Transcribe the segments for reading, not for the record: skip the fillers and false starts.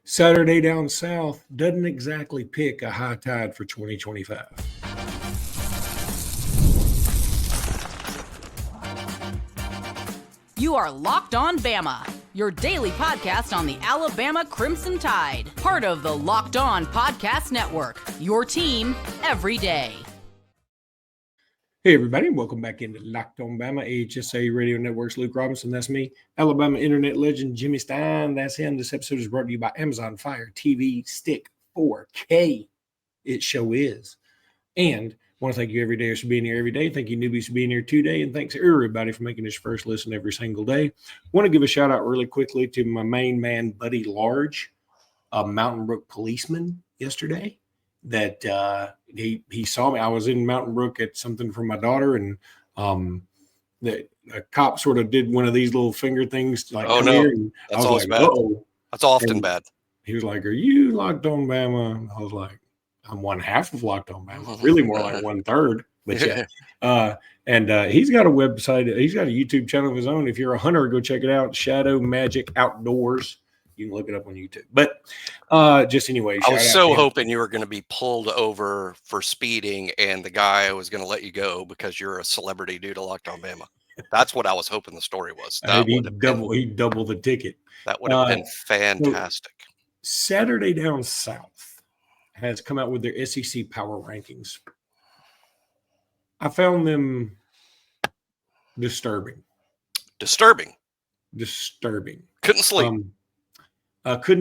Saturday down south doesn't exactly pick a high tide for 2025. You are Locked On Bama, your daily podcast on the Alabama Crimson Tide, part of the Locked On Podcast Network, your team every day. Hey, everybody, and welcome back into Locked On Bama, AHSA Radio Network's Luke Robinson. That's me. Alabama internet legend Jimmy Stein. That's him. This episode is brought to you by Amazon Fire TV Stick 4K. It show is. And I want to thank you every day for being here every day. Thank you, newbies, for being here today. And thanks, everybody, for making this first listen every single day. I want to give a shout out really quickly to my main man, Buddy Large, a Mountain Brook policeman yesterday. That he saw me. I was in Mountain Brook at something for my daughter, and the cop sort of did one of these little finger things, like, oh come no, here. And that's I was always like, bad. uh-oh. That's often And bad. he was like, "Are you Locked On Bama?" I was like, "I'm one half of Locked On Bama, really more like 1/3." But yeah, he's got a website. He's got a YouTube channel of his own. If you're a hunter, go check it out. Shadow Magic Outdoors. You can look it up on YouTube. But just anyway, I was so hoping you were going to be pulled over for speeding and the guy was going to let you go because you're a celebrity due to Locked On Bama. That's what I was hoping the story was. He'd double the ticket. That would have been fantastic. So Saturday Down South has come out with their SEC power rankings. I found them disturbing. Disturbing. Couldn't Couldn't sleep.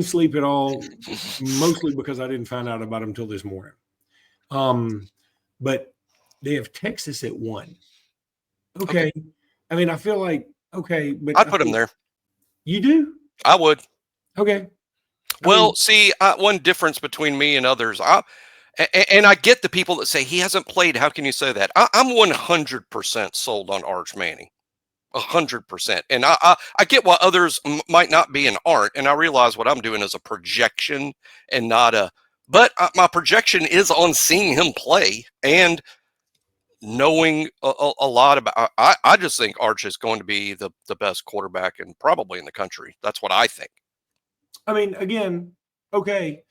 Sleep at all, mostly because I didn't find out about them until this morning. But they have Texas at 1. Okay. I mean, I feel like, okay. But I'd put them there. You do? I would. Okay. Well, see, one difference between me and others, and I get the people that say he hasn't played. How can you say that? I'm 100% sold on Archie Manning. 100%. And I get why others might not be and aren't. And I realize what I'm doing is a projection and not but my projection is on seeing him play and knowing a lot about, I just think Arch is going to be the best quarterback and probably in the country. That's what I think. I mean, again, okay.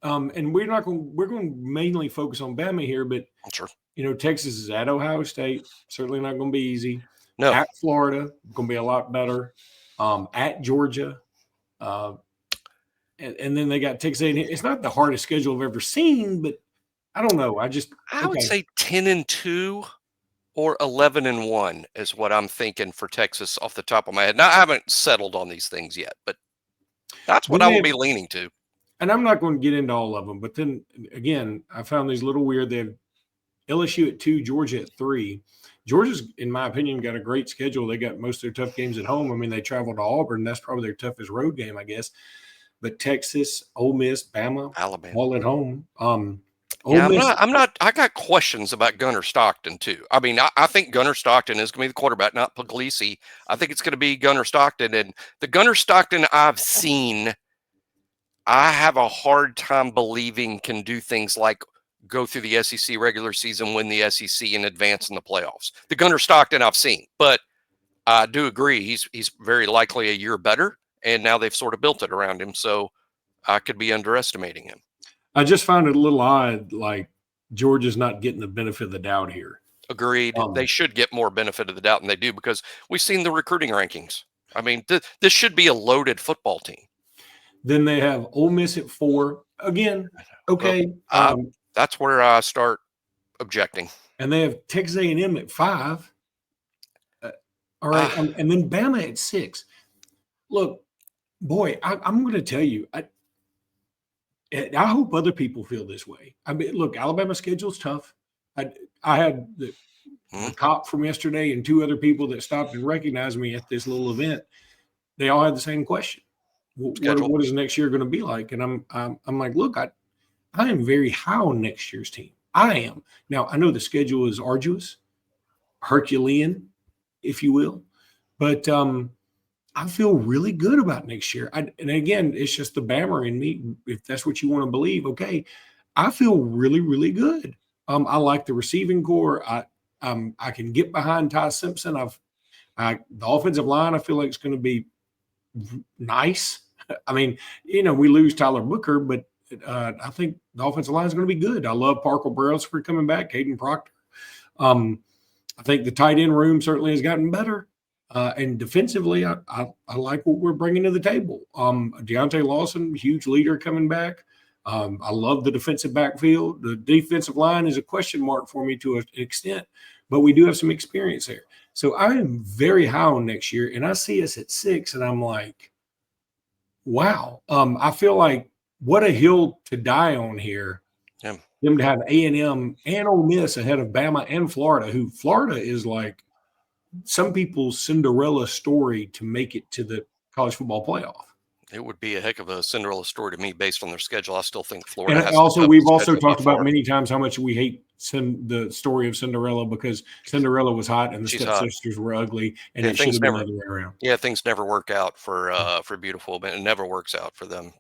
And we're going to mainly focus on Bama here, but sure. Texas is at Ohio State. Certainly not going to be easy. No. At Florida, going to be a lot better. At Georgia. And then they got Texas A&M. It's not the hardest schedule I've ever seen, but I don't know. I would say 10-2 or 11-1 is what I'm thinking for Texas off the top of my head. Now, I haven't settled on these things yet, but that's what I will be leaning to. And I'm not going to get into all of them, but then again, I found these a little weird. They have LSU at 2, Georgia at 3. Georgia's, in my opinion, got a great schedule. They got most of their tough games at home. I mean, they traveled to Auburn. That's probably their toughest road game, I guess. But Texas, Ole Miss, Bama, Alabama, all at home. I got questions about Gunnar Stockton too. I mean, I think Gunnar Stockton is going to be the quarterback, not Puglisi. I think it's going to be Gunnar Stockton. And the Gunnar Stockton I've seen, I have a hard time believing can do things like go through the SEC regular season, win the SEC, and advance in the playoffs. The Gunnar Stockton I've seen, but I do agree he's very likely a year better, and now they've sort of built it around him, so I could be underestimating him. I just found it a little odd, like Georgia's not getting the benefit of the doubt here. Agreed. They should get more benefit of the doubt than they do because we've seen the recruiting rankings. I mean, this should be a loaded football team. Then they have Ole Miss at 4. Again, okay. That's where I start objecting. And they have Texas A&M at 5. All right. And then Bama at 6. Look, boy, I'm going to tell you, I hope other people feel this way. I mean, look, Alabama's schedule's tough. I had the cop from yesterday and 2 other people that stopped and recognized me at this little event. They all had the same question. What is next year going to be like? And I'm like, look, I am very high on next year's team. I am. Now, I know the schedule is arduous, Herculean, if you will, but I feel really good about next year. And again, it's just the Bammer in me. If that's what you want to believe, okay. I feel really, really good. I like the receiving core. I can get behind Ty Simpson. The offensive line, I feel like it's going to be nice. I mean, we lose Tyler Booker, but I think the offensive line is going to be good. I love Parker Brailsford coming back, Caden Proctor. I think the tight end room certainly has gotten better. And defensively, I like what we're bringing to the table. Deontay Lawson, huge leader coming back. I love the defensive backfield. The defensive line is a question mark for me to an extent, but we do have some experience there. So I am very high on next year, and I see us at 6, and I'm like, wow. I feel like what a hill to die on here. Yeah. Them to have A&M and Ole Miss ahead of Bama and Florida, who Florida is like some people's Cinderella story to make it to the college football playoff. It would be a heck of a Cinderella story to me based on their schedule. I still think Florida and we've also talked about many times how much we hate the story of Cinderella, because Cinderella was hot and the stepsisters were ugly, and it should have been the other way around. Yeah, things never work out for beautiful, but it never works out for them.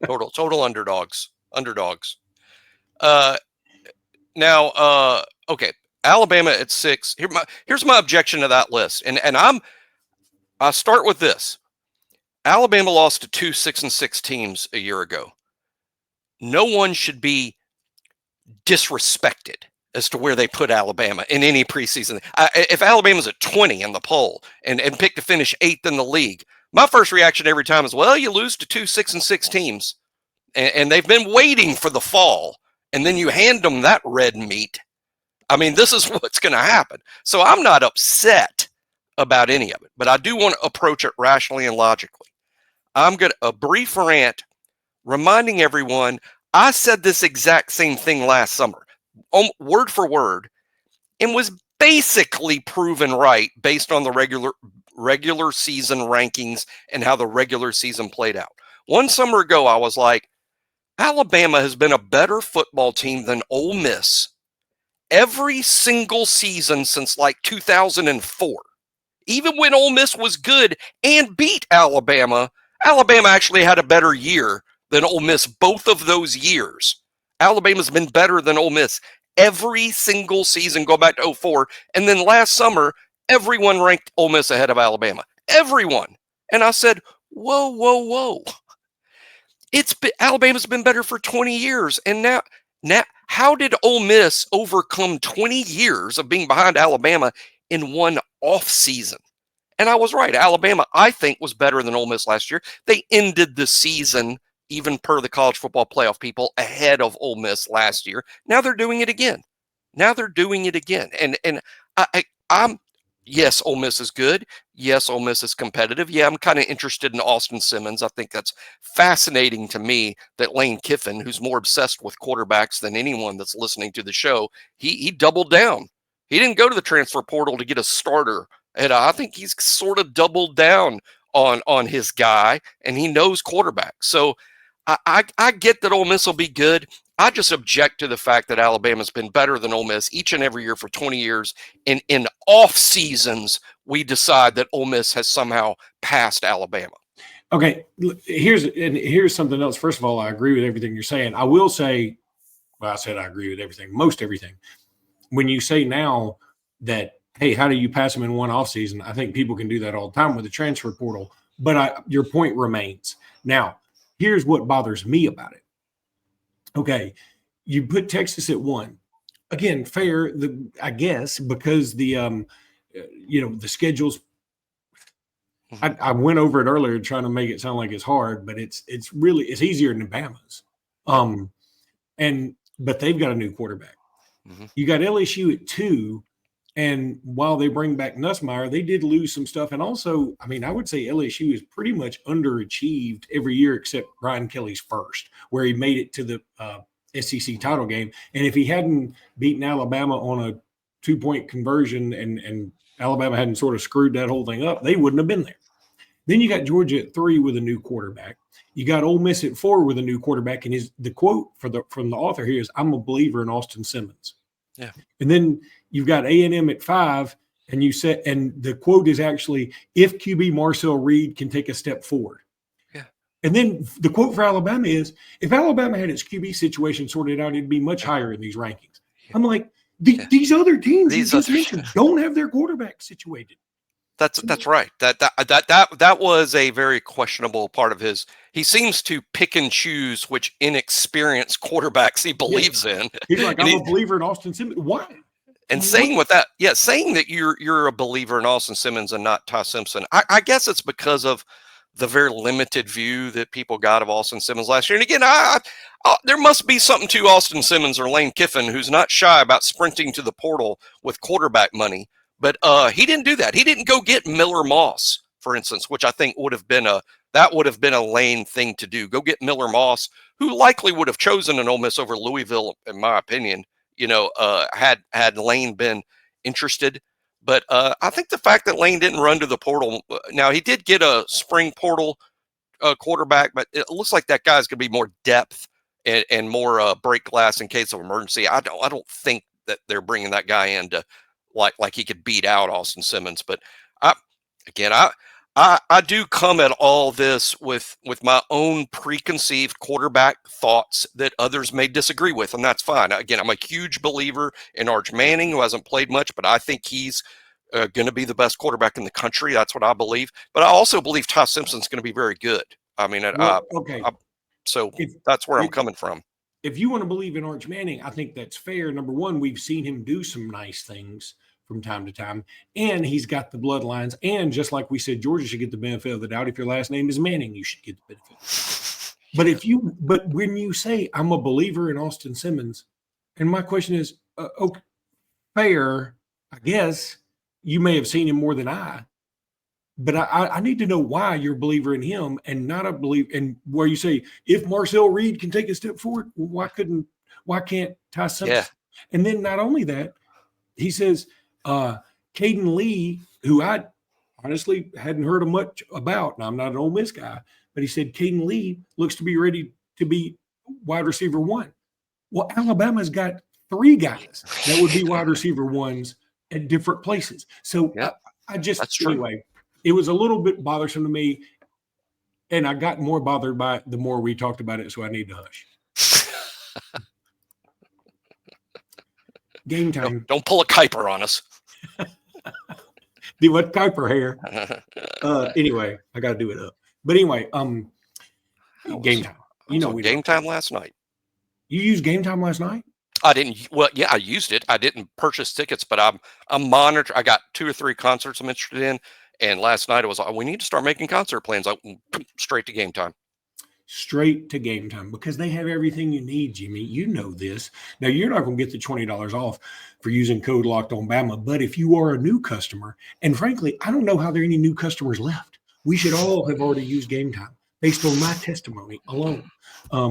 Total underdogs. Now, okay, Alabama at 6. Here's my objection to that list, and I start with this. Alabama lost to 2 6-6 teams a year ago. No one should be disrespected as to where they put Alabama in any preseason. If Alabama's at 20 in the poll and picked to finish 8th in the league, my first reaction every time is, well, you lose to 2 6-6 teams, and they've been waiting for the fall, and then you hand them that red meat. I mean, this is what's going to happen. So I'm not upset about any of it, but I do want to approach it rationally and logically. I'm going to a brief rant reminding everyone I said this exact same thing last summer, word for word, and was basically proven right based on the regular season rankings and how the regular season played out. One summer ago, I was like, Alabama has been a better football team than Ole Miss every single season since like 2004. Even when Ole Miss was good and beat Alabama, Alabama actually had a better year than Ole Miss both of those years. Alabama's been better than Ole Miss every single season, go back to 2004. And then last summer, everyone ranked Ole Miss ahead of Alabama. Everyone. And I said, whoa. Alabama's been better for 20 years. And now how did Ole Miss overcome 20 years of being behind Alabama in one off season? And I was right. Alabama, I think, was better than Ole Miss last year. They ended the season, even per the college football playoff people, ahead of Ole Miss last year. Now they're doing it again. And I'm yes, Ole Miss is good. Yes, Ole Miss is competitive. Yeah, I'm kind of interested in Austin Simmons. I think that's fascinating to me that Lane Kiffin, who's more obsessed with quarterbacks than anyone that's listening to the show, he doubled down. He didn't go to the transfer portal to get a starter. And I think he's sort of doubled down on his guy, and he knows quarterback. So I get that Ole Miss will be good. I just object to the fact that Alabama's been better than Ole Miss each and every year for 20 years. And in off seasons, we decide that Ole Miss has somehow passed Alabama. Okay, here's something else. First of all, I agree with everything you're saying. I will say, well, I said I agree with everything, most everything. When you say now that, hey, how do you pass them in one offseason? I think people can do that all the time with the transfer portal. But your point remains. Now, here's what bothers me about it. Okay, you put Texas at 1. Again, fair, I guess, because the schedules. I went over it earlier trying to make it sound like it's hard, but it's easier than Bama's. But they've got a new quarterback. Mm-hmm. You got LSU at 2. And while they bring back Nussmeier, they did lose some stuff. And also, I mean, I would say LSU is pretty much underachieved every year except Brian Kelly's first, where he made it to the SEC title game. And if he hadn't beaten Alabama on a 2-point conversion and Alabama hadn't sort of screwed that whole thing up, they wouldn't have been there. Then you got Georgia at 3 with a new quarterback. You got Ole Miss at 4 with a new quarterback. And the quote from the author here is, "I'm a believer in Austin Simmons." Yeah. And then you've got A&M at 5, and the quote is actually, "If QB Marcel Reed can take a step forward." Yeah. And then the quote for Alabama is, "If Alabama had its QB situation sorted out, it'd be much higher in these rankings." Yeah. I'm like, these other teams you just mentioned don't have their quarterback situated. That's right. That was a very questionable part of his. He seems to pick and choose which inexperienced quarterbacks he believes in. He's like, I'm a believer in Austin Simmons. Why? And saying that you're a believer in Austin Simmons and not Ty Simpson. I guess it's because of the very limited view that people got of Austin Simmons last year. And again, there must be something to Austin Simmons or Lane Kiffin, who's not shy about sprinting to the portal with quarterback money. But he didn't do that. He didn't go get Miller Moss, for instance, which I think would have been a Lane thing to do. Go get Miller Moss, who likely would have chosen an Ole Miss over Louisville, in my opinion. Had Lane been interested. But I think the fact that Lane didn't run to the portal. Now he did get a spring portal quarterback, but it looks like that guy's going to be more depth and more break glass in case of emergency. I don't think that they're bringing that guy in to like he could beat out Austin Simmons. But I do come at all this with my own preconceived quarterback thoughts that others may disagree with, and that's fine. Again, I'm a huge believer in Archie Manning, who hasn't played much, but I think he's going to be the best quarterback in the country. That's what I believe. But I also believe Ty Simpson's going to be very good. I mean, so that's where I'm coming from. If you want to believe in Archie Manning, I think that's fair. Number one, we've seen him do some nice things from time to time, and he's got the bloodlines. And just like we said, Georgia should get the benefit of the doubt. If your last name is Manning, you should get the benefit. But when you say I'm a believer in Austin Simmons, and my question is, okay, fair, I guess you may have seen him more than I. But I need to know why you're a believer in him and not a believer. And where you say, if Marcel Reed can take a step forward, why can't Ty Simpson? Yeah. And then not only that, he says, Caden Lee, who I honestly hadn't heard much about. Now, I'm not an Ole Miss guy, but he said Caden Lee looks to be ready to be wide receiver one. Well, Alabama's got 3 guys that would be wide receiver ones at different places. So yeah, anyway, it was a little bit bothersome to me, and I got more bothered by it the more we talked about it, so I need to hush. Game time. Don't pull a Kuiper on us. Do what Kuiper hair. Anyway, I got to do it up. But anyway, game time. Game time last night. You used Game Time last night? I didn't. Well, yeah, I used it. I didn't purchase tickets, but I'm monitoring. I got 2 or 3 concerts I'm interested in. And last night it was, we need to start making concert plans. Straight to Game Time. Straight to Game Time, because they have everything you need, Jimmy. You know this. Now, you're not going to get the $20 off for using code Locked On Bama, but if you are a new customer, and frankly, I don't know how there are any new customers left. We should all have already used Game Time based on my testimony alone,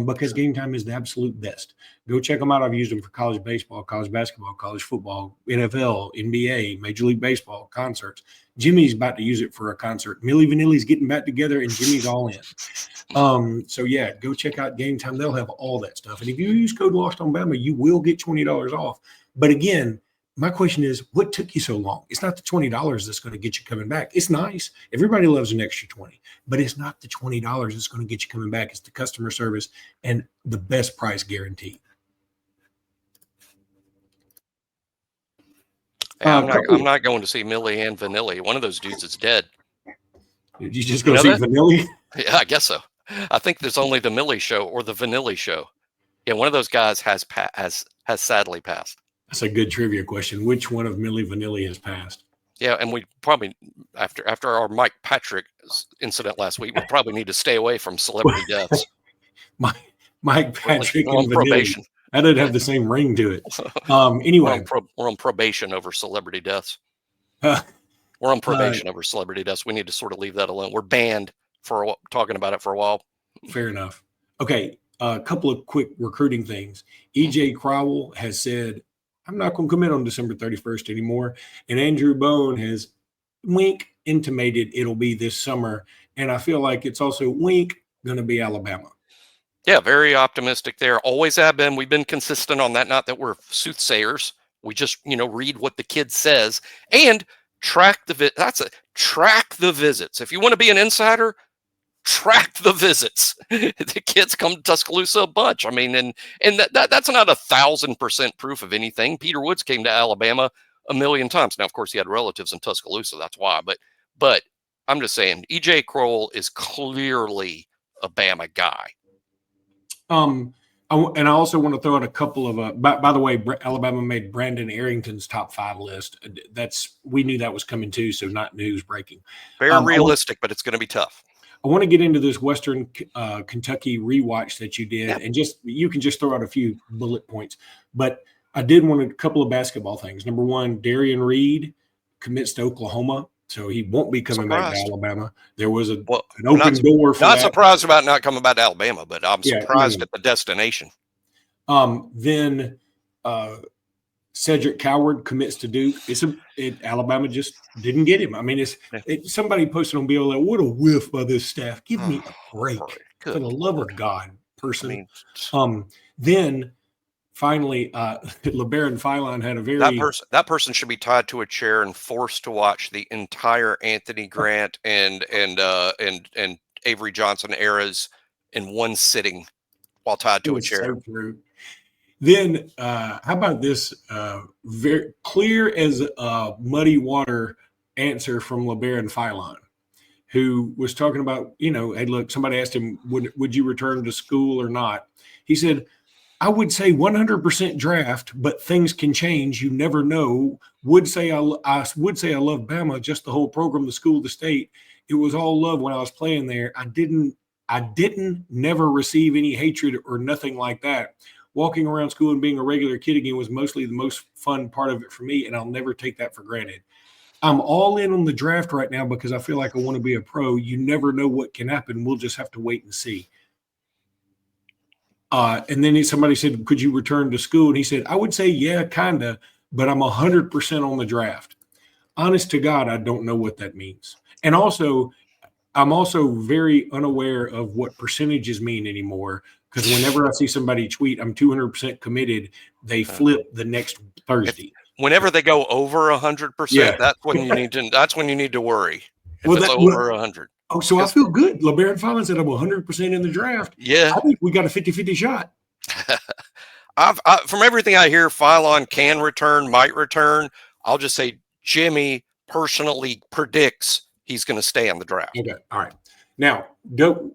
because Game Time is the absolute best. Go check them out. I've used them for college baseball, college basketball, college football, NFL, NBA, Major League Baseball, concerts. Jimmy's about to use it for a concert. Milli Vanilli's getting back together, and Jimmy's all in. So, yeah, go check out Game Time. They'll have all that stuff. And if you use code Locked On Bama, you will get $20 off. But, again, my question is, what took you so long? It's not the $20 that's going to get you coming back. It's nice. Everybody loves an extra $20. But it's not the $20 that's going to get you coming back. It's the customer service and the best price guaranteed. I'm not going to see Millie and Vanilli. One of those dudes is dead. Did you just go see Vanilli? Yeah, I guess so. I think there's only the Millie show or the Vanilli show. Yeah, one of those guys has sadly passed. That's a good trivia question. Which one of Milli Vanilli has passed? Yeah, and we probably after our Mike Patrick incident last week, we probably need to stay away from celebrity deaths. Mike Patrick and probation. That didn't have the same ring to it. Anyway, we're on probation over celebrity deaths. We're on probation over celebrity deaths. We need to sort of leave that alone. We're banned for talking about it for a while. Fair enough. Okay, a couple of quick recruiting things. EJ Crowell has said, I'm not going to commit on December 31st anymore. And Andrew Bone has intimated it'll be this summer. And I feel like it's also going to be Alabama. Yeah, very optimistic there. Always have been. We've been consistent on that. Not that we're soothsayers. We just, read what the kid says and track the track the visits. If you want to be an insider, track the visits. The kids come to Tuscaloosa a bunch. I mean, and that's not 1,000% proof of anything. Peter Woods came to Alabama a million times. Now, of course, he had relatives in Tuscaloosa. That's why. But I'm just saying, EJ Crowell is clearly a Bama guy. And I also want to throw out a couple of by the way, Alabama made Brandon Arrington's top 5 list. We knew that was coming too, so not news breaking. Very realistic, but it's going to be tough. I want to get into this Western Kentucky rewatch that you did, and you can just throw out a few bullet points. But I did want a couple of basketball things. Number one, Darian Reed commits to Oklahoma, so he won't be coming back to Alabama. There was an open door for not that. Surprised about not coming back to Alabama, but I'm surprised at the destination. Then Cedric Coward commits to Duke. Alabama just didn't get him. I mean, somebody posted on BLL, what a whiff by this staff. Give me a break. For the love of God, person. Then finally, LeBaron Philon had a very that person should be tied to a chair and forced to watch the entire Anthony Grant and Avery Johnson eras in one sitting while tied to a chair. So true. Then how about this very clear as muddy water answer from LeBaron Philon, who was talking about, hey, look, somebody asked him, would you return to school or not? He said, I would say 100% draft, but things can change. You never know. I would say I love Bama, just the whole program, the school, the state. It was all love when I was playing there. I didn't never receive any hatred or nothing like that. Walking around school and being a regular kid again was mostly the most fun part of it for me, and I'll never take that for granted. I'm all in on the draft right now because I feel like I want to be a pro. You never know what can happen. We'll just have to wait and see. And then somebody said, could you return to school? And he said, I would say, yeah, kind of, but I'm 100% on the draft. Honest to God, I don't know what that means. And also, I'm also very unaware of what percentages mean anymore, because whenever I see somebody tweet, I'm 200% committed, they flip the next Thursday. Whenever they go over 100%, that's when you need to worry. If it's over 100. Oh, so I feel good. LeBaron Philon said I'm 100% in the draft. Yeah. I think we got a 50-50 shot. From everything I hear, Philon can return, might return. I'll just say Jimmy personally predicts he's going to stay on the draft. Okay. All right. Now,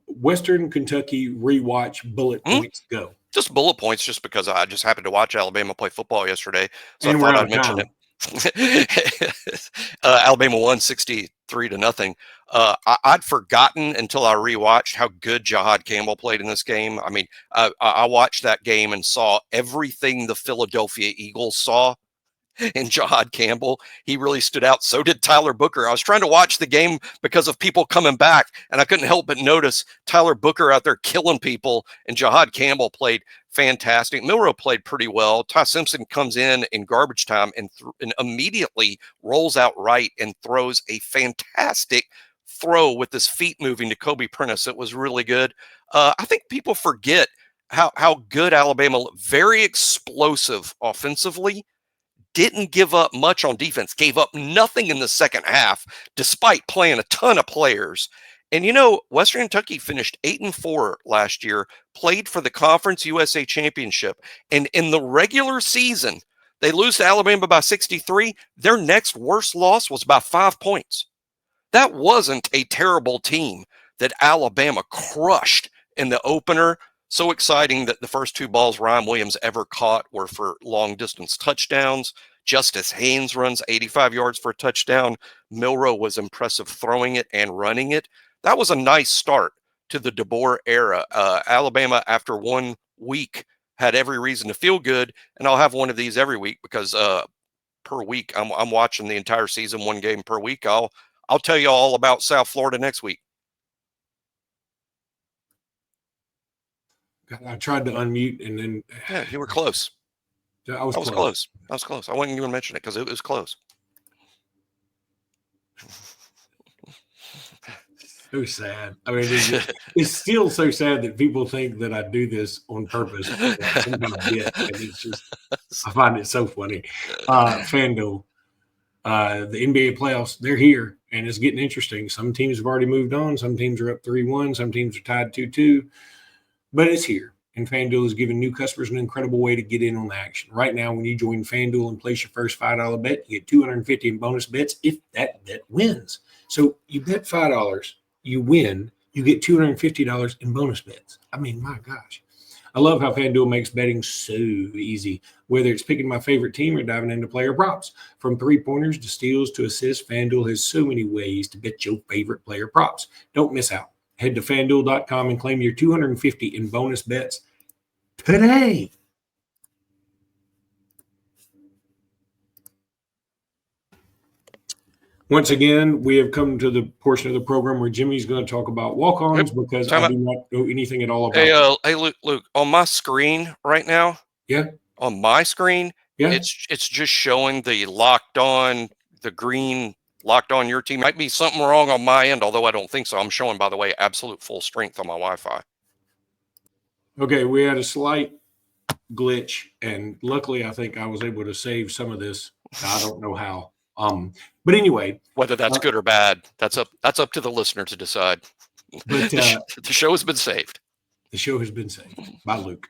Western Kentucky rewatch bullet points go. Just bullet points, just because I just happened to watch Alabama play football yesterday. So and I thought I'd mention it. Alabama won 63-0. I'd forgotten until I rewatched how good Jihaad Campbell played in this game. I mean, I watched that game and saw everything the Philadelphia Eagles saw in Jihaad Campbell. He really stood out. So did Tyler Booker. I was trying to watch the game because of people coming back, and I couldn't help but notice Tyler Booker out there killing people, and Jihaad Campbell played fantastic. Milroe played pretty well. Ty Simpson comes in garbage time and immediately rolls out right and throws a fantastic throw with his feet moving to Kobe Prentice. It was really good. I think people forget how good Alabama looked. Very explosive offensively. Didn't give up much on defense. Gave up nothing in the second half, despite playing a ton of players. And Western Kentucky finished 8-4 last year, played for the Conference USA Championship. And in the regular season, they lose to Alabama by 63. Their next worst loss was by 5 points. That wasn't a terrible team that Alabama crushed in the opener. So exciting that the first 2 balls Ryan Williams ever caught were for long-distance touchdowns. Justice Haynes runs 85 yards for a touchdown. Milroe was impressive throwing it and running it. That was a nice start to the DeBoer era. Alabama, after 1 week, had every reason to feel good, and I'll have one of these every week because per week I'm watching the entire season, 1 game per week. I'll tell you all about South Florida next week. I tried to unmute and then. Yeah, you were close. I was close. I was close. I wasn't even mention it because it was close. So sad. I mean, it's still so sad that people think that I do this on purpose. And it's just, I find it so funny. FanDuel, the NBA playoffs, they're here, and it's getting interesting. Some teams have already moved on. Some teams are up 3-1. Some teams are tied 2-2. But it's here, and FanDuel is giving new customers an incredible way to get in on the action. Right now, when you join FanDuel and place your first $5 bet, you get $250 in bonus bets if that bet wins. So you bet $5, you win, you get $250 in bonus bets. I mean, my gosh. I love how FanDuel makes betting so easy. Whether it's picking my favorite team or diving into player props. From three-pointers to steals to assists, FanDuel has so many ways to bet your favorite player props. Don't miss out. Head to FanDuel.com and claim your $250 in bonus bets today. Once again, we have come to the portion of the program where Jimmy's going to talk about walk-ons because I do not know anything at all about them. Hey, Luke, on my screen right now, on my screen, it's just showing the locked on, the green locked on your team. Might be something wrong on my end, although I don't think so. I'm showing, by the way, absolute full strength on my Wi-Fi. Okay, we had a slight glitch, and luckily I think I was able to save some of this. I don't know how. But anyway, whether that's good or bad, that's up to the listener to decide. But the show has been saved. The show has been saved by Luke.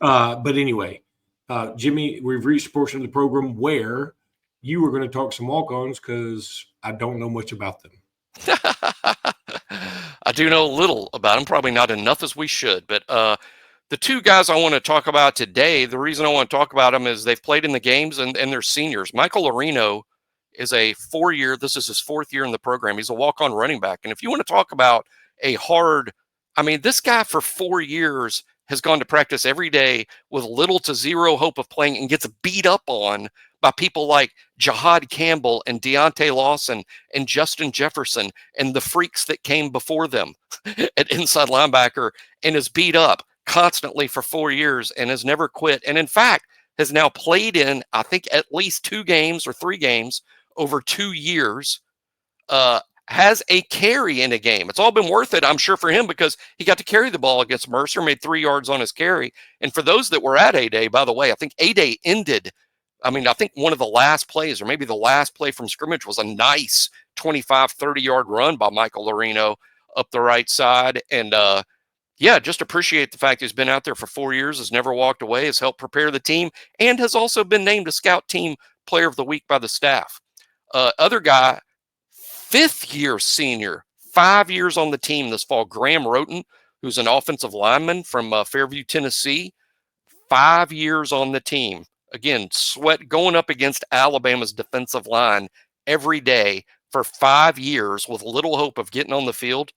But anyway, Jimmy, we've reached a portion of the program where you were going to talk some walk-ons because I don't know much about them. I do know a little about them, probably not enough as we should. But the two guys I want to talk about today, the reason I want to talk about them is they've played in the games and they're seniors. Michael Lorino is a 4-year, this is his 4th year in the program. He's a walk-on running back. And if you want to talk about this guy for 4 years has gone to practice every day with little to zero hope of playing and gets beat up on by people like Jihaad Campbell and Deontay Lawson and Justin Jefferson and the freaks that came before them at inside linebacker, and is beat up constantly for 4 years and has never quit. And in fact, has now played in, I think, at least 2 games or 3 games over 2 years, has a carry in a game. It's all been worth it, I'm sure, for him because he got to carry the ball against Mercer, made 3 yards on his carry. And for those that were at A-Day, by the way, I think A-Day ended, I think one of the last plays or maybe the last play from scrimmage was a nice 25, 30-yard run by Michael Lorino up the right side. And just appreciate the fact he's been out there for 4 years, has never walked away, has helped prepare the team, and has also been named a Scout Team Player of the Week by the staff. Other guy, 5th-year senior, 5 years on the team this fall, Graham Roton, who's an offensive lineman from Fairview, Tennessee, 5 years on the team. Again, going up against Alabama's defensive line every day for 5 years with little hope of getting on the field.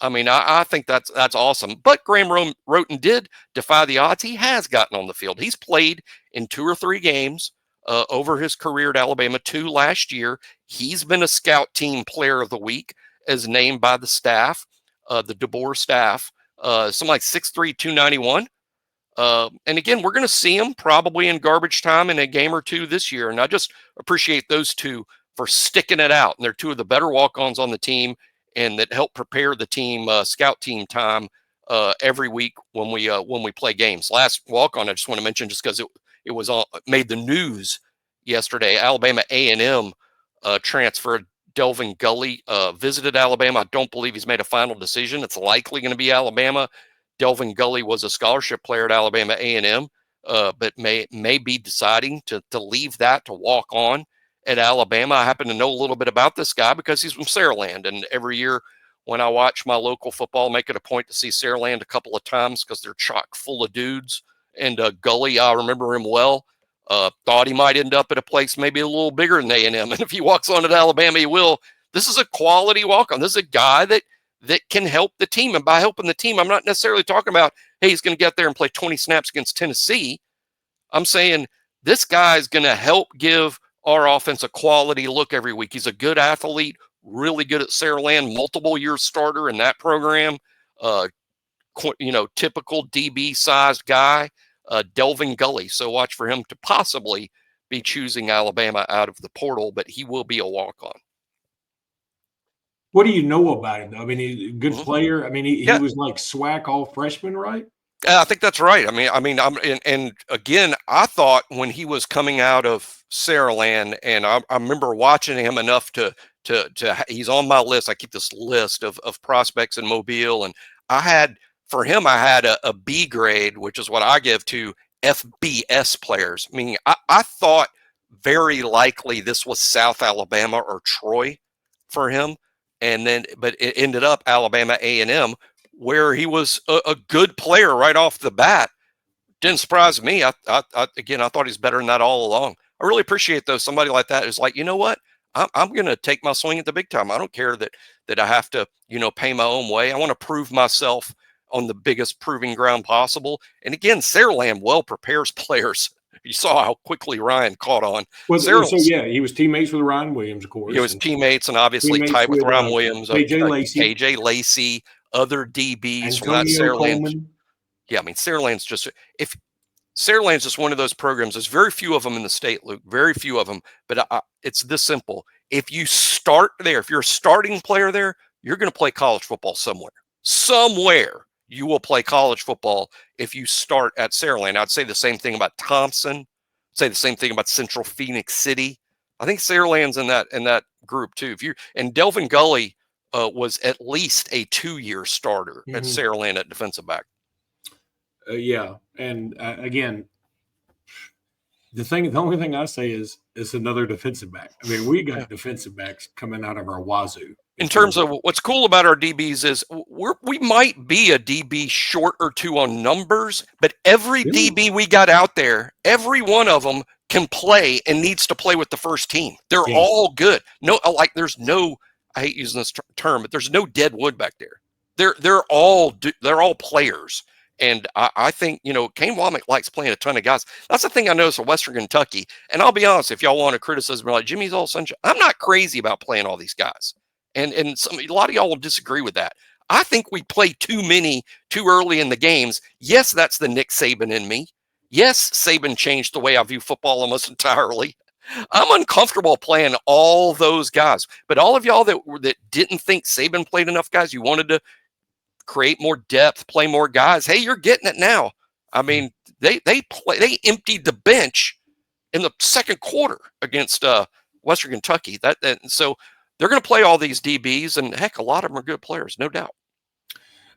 I think that's awesome. But Graham Roton did defy the odds. He has gotten on the field. He's played in 2 or 3 games over his career at Alabama, 2 last year. He's been a Scout Team Player of the Week as named by the staff, the DeBoer staff, something like 6'3", 291. And again, we're going to see him probably in garbage time in a game or 2 this year. And I just appreciate those two for sticking it out. And they're 2 of the better walk-ons on the team and that help prepare the team, Scout Team time every week when we play games. Last walk-on, I just want to mention just because it was made the news yesterday. Alabama A&M transfer Delvin Gully visited Alabama. I don't believe he's made a final decision. It's likely going to be Alabama. Delvin Gully was a scholarship player at Alabama A&M, but may be deciding to leave that to walk on at Alabama. I happen to know a little bit about this guy because he's from Saraland, and every year when I watch my local football, I make it a point to see Saraland a couple of times because they're chock full of dudes. And Gully, I remember him well. Thought he might end up at a place maybe a little bigger than A&M. And if he walks on at Alabama, he will. This is a quality walk-on. This is a guy that can help the team. And by helping the team, I'm not necessarily talking about, hey, he's going to get there and play 20 snaps against Tennessee. I'm saying this guy is going to help give our offense a quality look every week. He's a good athlete, really good at Saraland, multiple-year starter in that program. Typical DB-sized guy. Delvin Gully. So watch for him to possibly be choosing Alabama out of the portal, but he will be a walk-on. What do you know about him, though? He's a good player. He was like SWAC all freshman, right? I think that's right. And again, I thought when he was coming out of Saraland, and I remember watching him enough to he's on my list. I keep this list of prospects in Mobile, and I had a B grade, which is what I give to FBS players. I thought very likely this was South Alabama or Troy for him but it ended up Alabama A&M, where he was a good player right off the bat. Didn't surprise me. I thought he's better than that all along. I really appreciate though somebody like that is like, you know what? I'm going to take my swing at the big time. I don't care that I have to, pay my own way. I want to prove myself on the biggest proving ground possible. And again, Saraland well prepares players. You saw how quickly Ryan caught on. Well, he was teammates with Ryan Williams, of course. He was teamates and obviously tight with Ryan Williams, KJ Lacey, other DBs from that Saraland. Yeah, I mean, Saraland's just one of those programs. There's very few of them in the state, Luke. Very few of them. But it's this simple. If you start there, if you're a starting player there, you're going to play college football somewhere. Somewhere you will play college football if you start at Saraland. I'd say the same thing about Thompson. Say the same thing about Central Phoenix City. I think Saraland's in that group too. And Delvin Gully was at least a 2-year starter at Saraland at defensive back. Yeah, and again, the only thing I say is it's another defensive back. I mean, we got defensive backs coming out of our wazoo. In terms of what's cool about our DBs is we might be a DB short or two on numbers, but every DB we got out there, every one of them can play and needs to play with the first team. They're all good. No, there's no. I hate using this term, but there's no dead wood back there. They're all players. And I think, Kane Womack likes playing a ton of guys. That's the thing I noticed for Western Kentucky. And I'll be honest, if y'all want to criticize me like Jimmy's all sunshine, I'm not crazy about playing all these guys. And a lot of y'all will disagree with that. I think we play too many too early in the games. Yes, that's the Nick Saban in me. Yes, Saban changed the way I view football almost entirely. I'm uncomfortable playing all those guys. But all of y'all that didn't think Saban played enough guys, you wanted to create more depth, play more guys. Hey, you're getting it now. I mean, they emptied the bench in the second quarter against Western Kentucky. So they're going to play all these DBs, and heck, a lot of them are good players, no doubt.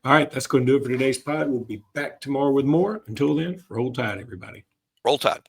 All right, that's going to do it for today's pod. We'll be back tomorrow with more. Until then, roll tide, everybody. Roll tide.